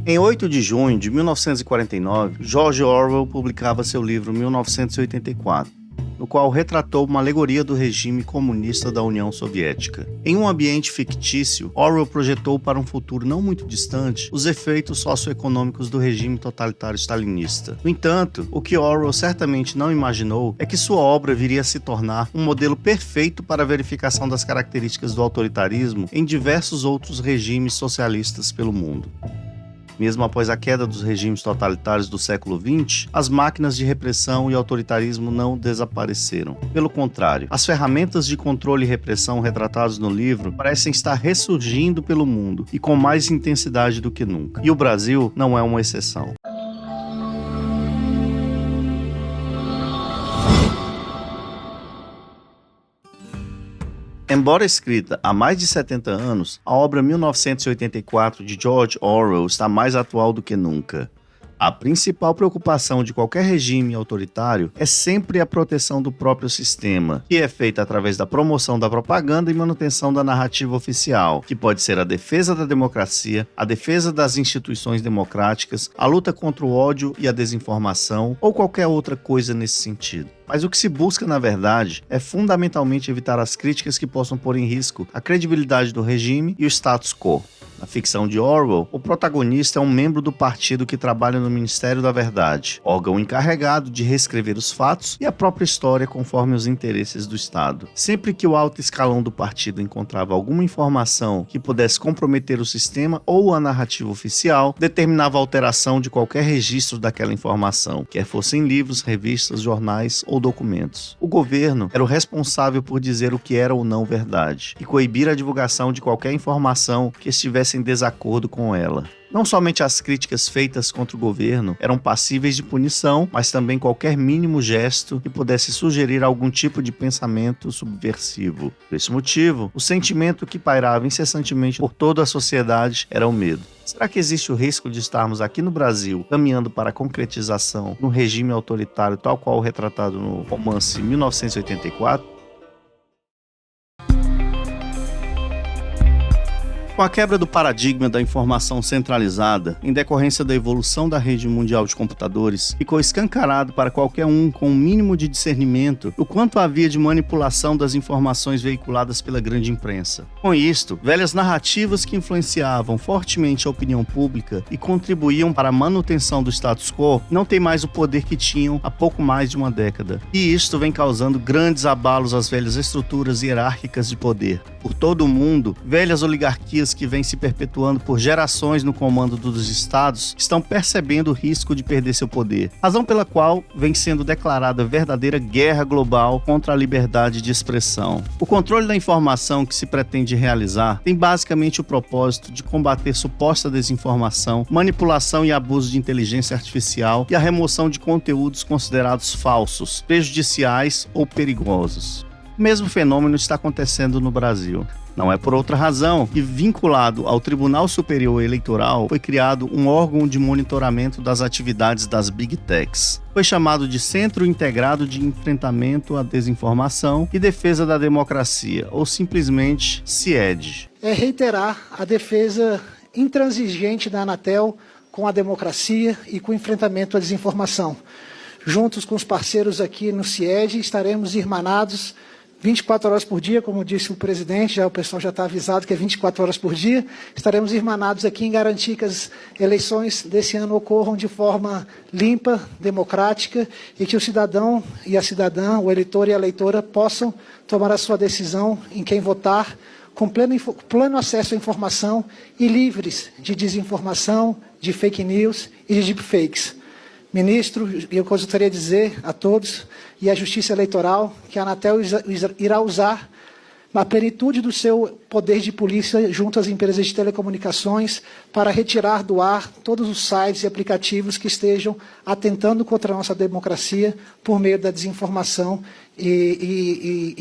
Em 8 de junho de 1949, George Orwell publicava seu livro 1984, no qual retratou uma alegoria do regime comunista da União Soviética. Em um ambiente fictício, Orwell projetou para um futuro não muito distante os efeitos socioeconômicos do regime totalitário stalinista. No entanto, o que Orwell certamente não imaginou é que sua obra viria a se tornar um modelo perfeito para a verificação das características do autoritarismo em diversos outros regimes socialistas pelo mundo. Mesmo após a queda dos regimes totalitários do século XX, as máquinas de repressão e autoritarismo não desapareceram. Pelo contrário, as ferramentas de controle e repressão retratadas no livro parecem estar ressurgindo pelo mundo e com mais intensidade do que nunca. E o Brasil não é uma exceção. Embora escrita há mais de 70 anos, a obra 1984 de George Orwell está mais atual do que nunca. A principal preocupação de qualquer regime autoritário é sempre a proteção do próprio sistema, que é feita através da promoção da propaganda e manutenção da narrativa oficial, que pode ser a defesa da democracia, a defesa das instituições democráticas, a luta contra o ódio e a desinformação, ou qualquer outra coisa nesse sentido. Mas o que se busca, na verdade, é fundamentalmente evitar as críticas que possam pôr em risco a credibilidade do regime e o status quo. Na ficção de Orwell, o protagonista é um membro do partido que trabalha no Ministério da Verdade, órgão encarregado de reescrever os fatos e a própria história conforme os interesses do Estado. Sempre que o alto escalão do partido encontrava alguma informação que pudesse comprometer o sistema ou a narrativa oficial, determinava a alteração de qualquer registro daquela informação, quer fossem livros, revistas, jornais ou documentos. O governo era o responsável por dizer o que era ou não verdade e coibir a divulgação de qualquer informação que estivesse em desacordo com ela. Não somente as críticas feitas contra o governo eram passíveis de punição, mas também qualquer mínimo gesto que pudesse sugerir algum tipo de pensamento subversivo. Por esse motivo, o sentimento que pairava incessantemente por toda a sociedade era o medo. Será que existe o risco de estarmos aqui no Brasil caminhando para a concretização de um regime autoritário tal qual retratado no romance 1984? Com a quebra do paradigma da informação centralizada, em decorrência da evolução da rede mundial de computadores, ficou escancarado para qualquer um com um mínimo de discernimento o quanto havia de manipulação das informações veiculadas pela grande imprensa. Com isto, velhas narrativas que influenciavam fortemente a opinião pública e contribuíam para a manutenção do status quo não têm mais o poder que tinham há pouco mais de uma década. E isto vem causando grandes abalos às velhas estruturas hierárquicas de poder. Por todo o mundo, velhas oligarquias que vêm se perpetuando por gerações no comando dos estados estão percebendo o risco de perder seu poder, razão pela qual vem sendo declarada verdadeira guerra global contra a liberdade de expressão. O controle da informação que se pretende realizar tem basicamente o propósito de combater suposta desinformação, manipulação e abuso de inteligência artificial e a remoção de conteúdos considerados falsos, prejudiciais ou perigosos. O mesmo fenômeno está acontecendo no Brasil. Não é por outra razão que, vinculado ao Tribunal Superior Eleitoral, foi criado um órgão de monitoramento das atividades das Big Techs. Foi chamado de Centro Integrado de Enfrentamento à Desinformação e Defesa da Democracia, ou simplesmente CIED. É reiterar a defesa intransigente da Anatel com a democracia e com o enfrentamento à desinformação. Juntos com os parceiros aqui no CIED, estaremos irmanados 24 horas por dia, como disse o presidente, o pessoal já está avisado que é 24 horas por dia. Estaremos irmanados aqui em garantir que as eleições desse ano ocorram de forma limpa, democrática e que o cidadão e a cidadã, o eleitor e a eleitora possam tomar a sua decisão em quem votar com pleno acesso à informação e livres de desinformação, de fake news e de deepfakes. Ministro, eu gostaria de dizer a todos e à Justiça Eleitoral que a Anatel irá usar a plenitude do seu poder de polícia junto às empresas de telecomunicações para retirar do ar todos os sites e aplicativos que estejam atentando contra a nossa democracia por meio da desinformação e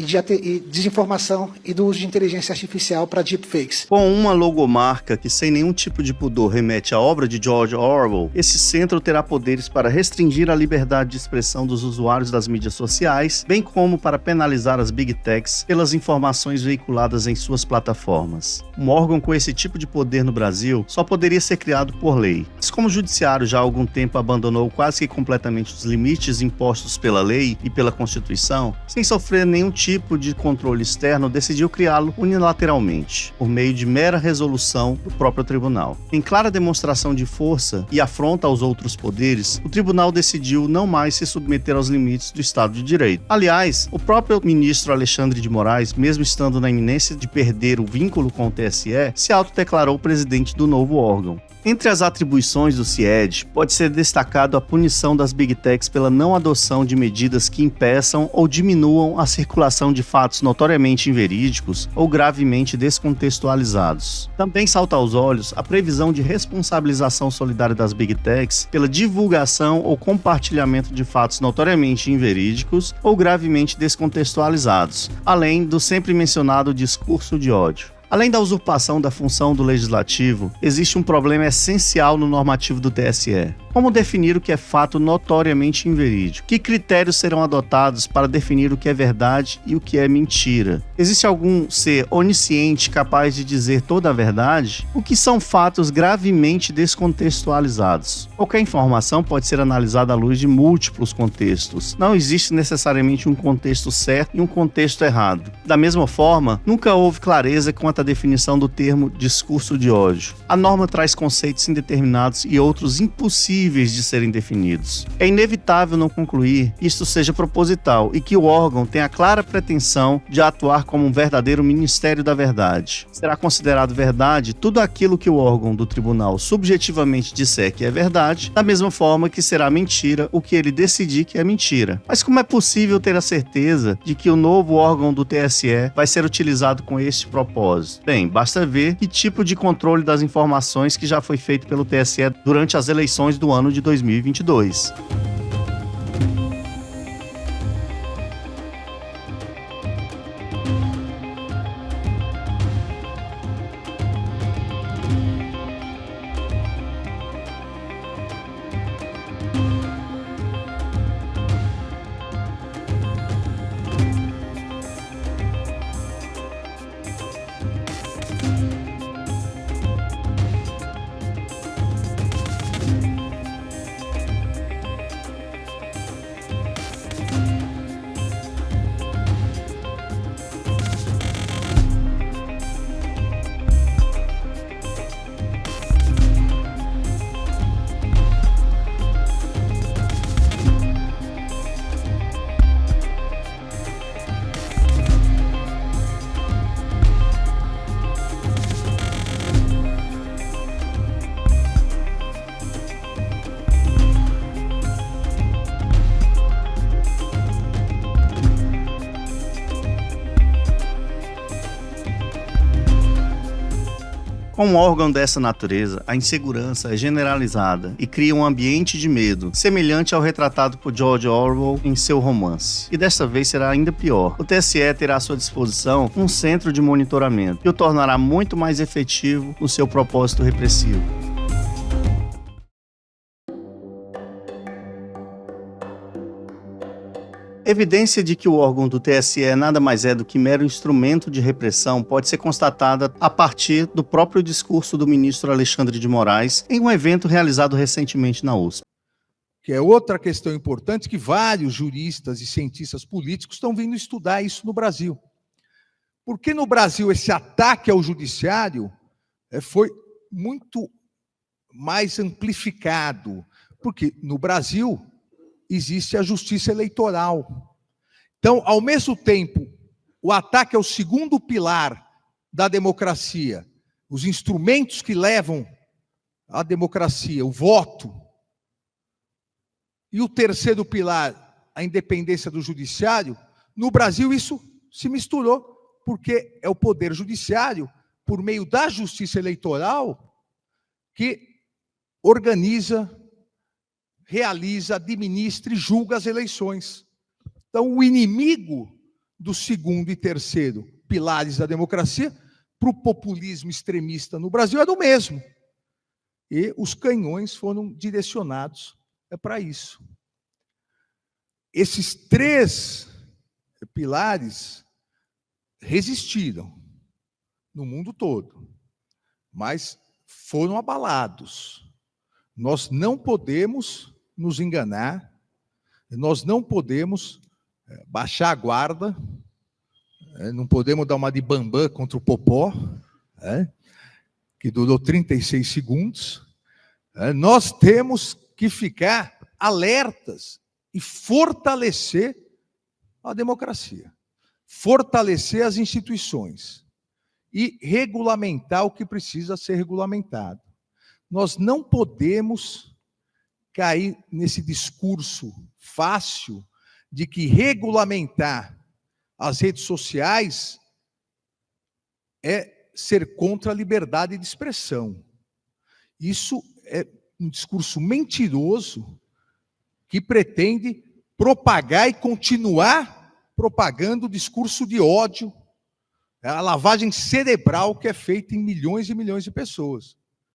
desinformação e do uso de inteligência artificial para deepfakes. Com uma logomarca que sem nenhum tipo de pudor remete à obra de George Orwell, esse centro terá poderes para restringir a liberdade de expressão dos usuários das mídias sociais, bem como para penalizar as Big Techs pelas informações veiculadas em suas plataformas. Um órgão com esse tipo de poder no Brasil só poderia ser criado por lei. Mas como o judiciário já há algum tempo abandonou quase que completamente os limites impostos pela lei e pela Constituição, sem sofrer nenhum tipo de controle externo, decidiu criá-lo unilateralmente, por meio de mera resolução do próprio tribunal. Em clara demonstração de força e afronta aos outros poderes, o tribunal decidiu não mais se submeter aos limites do Estado de Direito. Aliás, o próprio ministro Alexandre de Moraes, mesmo estando na iminência de perder o vínculo com o TSE, se autodeclarou presidente do novo órgão. Entre as atribuições do CIED, pode ser destacado a punição das Big Techs pela não adoção de medidas que impeçam ou diminuam a circulação de fatos notoriamente inverídicos ou gravemente descontextualizados. Também salta aos olhos a previsão de responsabilização solidária das Big Techs pela divulgação ou compartilhamento de fatos notoriamente inverídicos ou gravemente descontextualizados, além do sempre mencionado discurso de ódio. Além da usurpação da função do Legislativo, existe um problema essencial no normativo do TSE. Como definir o que é fato notoriamente inverídico? Que critérios serão adotados para definir o que é verdade e o que é mentira? Existe algum ser onisciente capaz de dizer toda a verdade? O que são fatos gravemente descontextualizados? Qualquer informação pode ser analisada à luz de múltiplos contextos. Não existe necessariamente um contexto certo e um contexto errado. Da mesma forma, nunca houve clareza quanto à definição do termo discurso de ódio. A norma traz conceitos indeterminados e outros impossíveis de serem definidos. É inevitável não concluir que isto seja proposital e que o órgão tenha a clara pretensão de atuar como um verdadeiro Ministério da Verdade. Será considerado verdade tudo aquilo que o órgão do tribunal subjetivamente disser que é verdade, da mesma forma que será mentira o que ele decidir que é mentira. Mas como é possível ter a certeza de que o novo órgão do TSE vai ser utilizado com este propósito? Bem, basta ver que tipo de controle das informações que já foi feito pelo TSE durante as eleições do ano de 2022. Com um órgão dessa natureza, a insegurança é generalizada e cria um ambiente de medo, semelhante ao retratado por George Orwell em seu romance. E desta vez será ainda pior. O TSE terá à sua disposição um centro de monitoramento, que o tornará muito mais efetivo no seu propósito repressivo. Evidência de que o órgão do TSE nada mais é do que mero instrumento de repressão pode ser constatada a partir do próprio discurso do ministro Alexandre de Moraes em um evento realizado recentemente na USP. Que é outra questão importante que vários juristas e cientistas políticos estão vindo estudar isso no Brasil. Porque no Brasil esse ataque ao judiciário foi muito mais amplificado, porque no Brasil existe a justiça eleitoral. Então, ao mesmo tempo, o ataque ao segundo pilar da democracia, os instrumentos que levam à democracia, o voto, e o terceiro pilar, a independência do judiciário, no Brasil isso se misturou, porque é o poder judiciário, por meio da justiça eleitoral, que organiza, realiza, administra e julga as eleições. Então, o inimigo do segundo e terceiro pilares da democracia para o populismo extremista no Brasil era o mesmo. E os canhões foram direcionados para isso. Esses três pilares resistiram no mundo todo, mas foram abalados. Nós não podemos nos enganar, nós não podemos baixar a guarda, não podemos dar uma de bambam contra o Popó, que durou 36 segundos. Nós temos que ficar alertas e fortalecer a democracia, fortalecer as instituições e regulamentar o que precisa ser regulamentado. Nós não podemos cair nesse discurso fácil de que regulamentar as redes sociais é ser contra a liberdade de expressão. Isso é um discurso mentiroso que pretende propagar e continuar propagando o discurso de ódio, a lavagem cerebral que é feita em milhões e milhões de pessoas.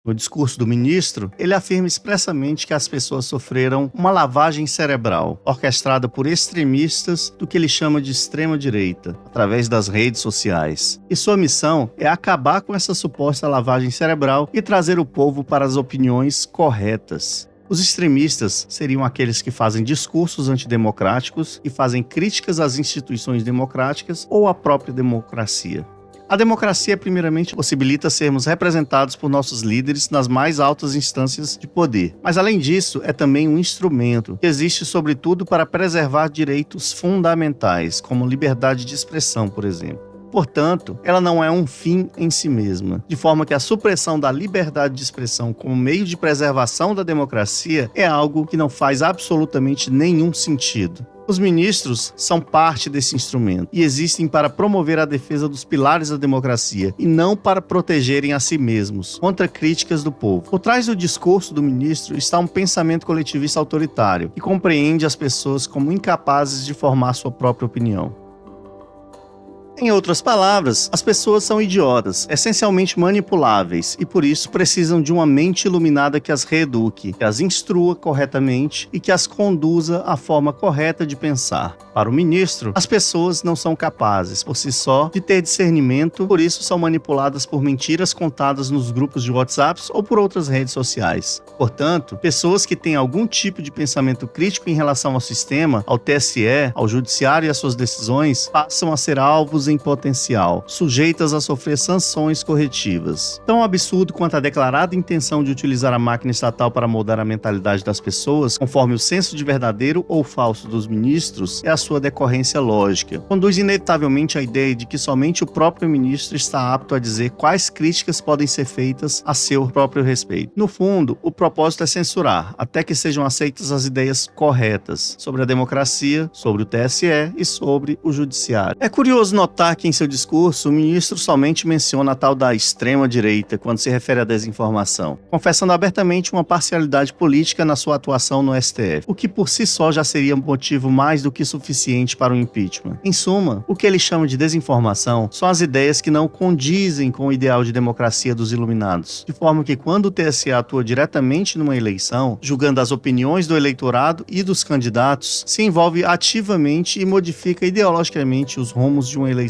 No discurso do ministro, ele afirma expressamente que as pessoas sofreram uma lavagem cerebral, orquestrada por extremistas do que ele chama de extrema-direita, através das redes sociais. E sua missão é acabar com essa suposta lavagem cerebral e trazer o povo para as opiniões corretas. Os extremistas seriam aqueles que fazem discursos antidemocráticos e fazem críticas às instituições democráticas ou à própria democracia. A democracia, primeiramente, possibilita sermos representados por nossos líderes nas mais altas instâncias de poder. Mas, além disso, é também um instrumento que existe, sobretudo, para preservar direitos fundamentais, como liberdade de expressão, por exemplo. Portanto, ela não é um fim em si mesma, de forma que a supressão da liberdade de expressão como meio de preservação da democracia é algo que não faz absolutamente nenhum sentido. Os ministros são parte desse instrumento e existem para promover a defesa dos pilares da democracia e não para protegerem a si mesmos contra críticas do povo. Por trás do discurso do ministro está um pensamento coletivista autoritário que compreende as pessoas como incapazes de formar sua própria opinião. Em outras palavras, as pessoas são idiotas, essencialmente manipuláveis, e por isso precisam de uma mente iluminada que as reeduque, que as instrua corretamente e que as conduza à forma correta de pensar. Para o ministro, as pessoas não são capazes, por si só, de ter discernimento, por isso são manipuladas por mentiras contadas nos grupos de WhatsApp ou por outras redes sociais. Portanto, pessoas que têm algum tipo de pensamento crítico em relação ao sistema, ao TSE, ao judiciário e às suas decisões, passam a ser alvos em potencial, sujeitas a sofrer sanções corretivas. Tão absurdo quanto a declarada intenção de utilizar a máquina estatal para moldar a mentalidade das pessoas, conforme o senso de verdadeiro ou falso dos ministros, é a sua decorrência lógica. Conduz inevitavelmente à ideia de que somente o próprio ministro está apto a dizer quais críticas podem ser feitas a seu próprio respeito. No fundo, o propósito é censurar, até que sejam aceitas as ideias corretas sobre a democracia, sobre o TSE e sobre o judiciário. É curioso notar que em seu discurso o ministro somente menciona a tal da extrema-direita quando se refere à desinformação, confessando abertamente uma parcialidade política na sua atuação no STF, o que por si só já seria motivo mais do que suficiente para o impeachment. Em suma, o que ele chama de desinformação são as ideias que não condizem com o ideal de democracia dos iluminados, de forma que quando o TSE atua diretamente numa eleição, julgando as opiniões do eleitorado e dos candidatos, se envolve ativamente e modifica ideologicamente os rumos de uma eleição.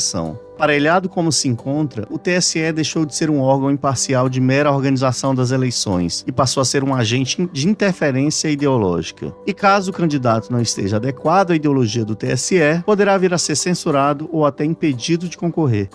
Aparelhado como se encontra, o TSE deixou de ser um órgão imparcial de mera organização das eleições e passou a ser um agente de interferência ideológica. E caso o candidato não esteja adequado à ideologia do TSE, poderá vir a ser censurado ou até impedido de concorrer.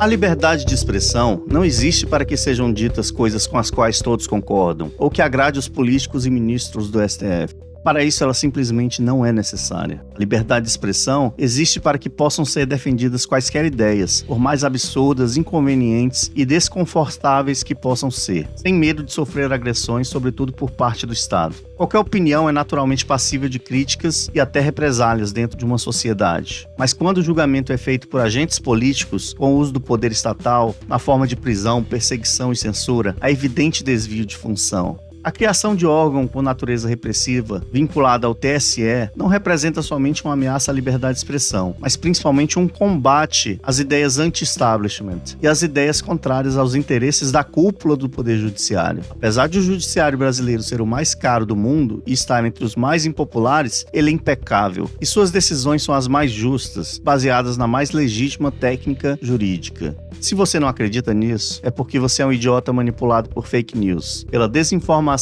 A liberdade de expressão não existe para que sejam ditas coisas com as quais todos concordam, ou que agrade os políticos e ministros do STF. Para isso, ela simplesmente não é necessária. A liberdade de expressão existe para que possam ser defendidas quaisquer ideias, por mais absurdas, inconvenientes e desconfortáveis que possam ser, sem medo de sofrer agressões, sobretudo por parte do Estado. Qualquer opinião é naturalmente passível de críticas e até represálias dentro de uma sociedade. Mas quando o julgamento é feito por agentes políticos, com o uso do poder estatal, na forma de prisão, perseguição e censura, há evidente desvio de função. A criação de órgão com natureza repressiva, vinculada ao TSE, não representa somente uma ameaça à liberdade de expressão, mas principalmente um combate às ideias anti-establishment e às ideias contrárias aos interesses da cúpula do Poder Judiciário. Apesar de o judiciário brasileiro ser o mais caro do mundo e estar entre os mais impopulares, ele é impecável e suas decisões são as mais justas, baseadas na mais legítima técnica jurídica. Se você não acredita nisso, é porque você é um idiota manipulado por fake news, pela desinformação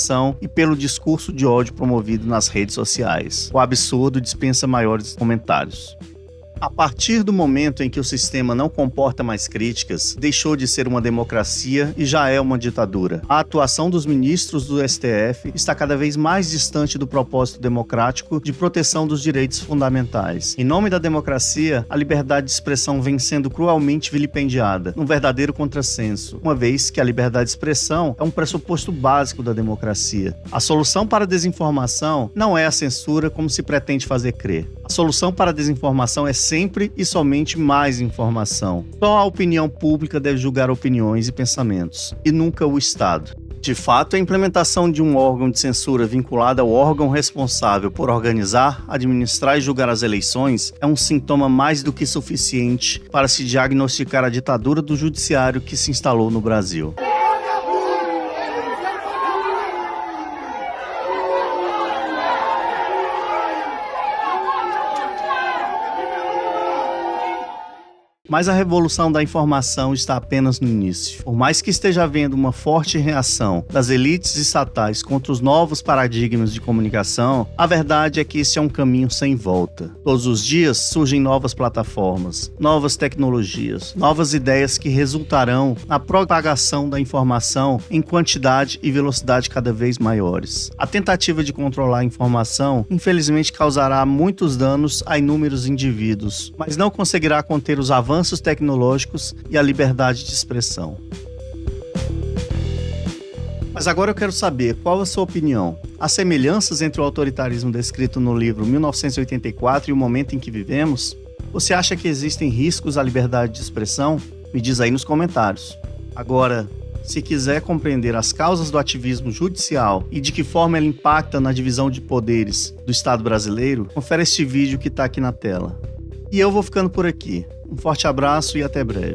e pelo discurso de ódio promovido nas redes sociais. O absurdo dispensa maiores comentários. A partir do momento em que o sistema não comporta mais críticas, deixou de ser uma democracia e já é uma ditadura. A atuação dos ministros do STF está cada vez mais distante do propósito democrático de proteção dos direitos fundamentais. Em nome da democracia, a liberdade de expressão vem sendo cruelmente vilipendiada, num verdadeiro contrassenso, uma vez que a liberdade de expressão é um pressuposto básico da democracia. A solução para a desinformação não é a censura como se pretende fazer crer. A solução para a desinformação é sempre e somente mais informação. Só a opinião pública deve julgar opiniões e pensamentos, e nunca o Estado. De fato, a implementação de um órgão de censura vinculado ao órgão responsável por organizar, administrar e julgar as eleições é um sintoma mais do que suficiente para se diagnosticar a ditadura do judiciário que se instalou no Brasil. Mas a revolução da informação está apenas no início. Por mais que esteja havendo uma forte reação das elites estatais contra os novos paradigmas de comunicação, a verdade é que esse é um caminho sem volta. Todos os dias surgem novas plataformas, novas tecnologias, novas ideias que resultarão na propagação da informação em quantidade e velocidade cada vez maiores. A tentativa de controlar a informação, infelizmente, causará muitos danos a inúmeros indivíduos, mas não conseguirá conter os avanços tecnológicos e a liberdade de expressão. Mas agora eu quero saber, qual a sua opinião? Há semelhanças entre o autoritarismo descrito no livro 1984 e o momento em que vivemos? Você acha que existem riscos à liberdade de expressão? Me diz aí nos comentários. Agora, se quiser compreender as causas do ativismo judicial e de que forma ele impacta na divisão de poderes do Estado brasileiro, confere este vídeo que está aqui na tela. E eu vou ficando por aqui. Um forte abraço e até breve.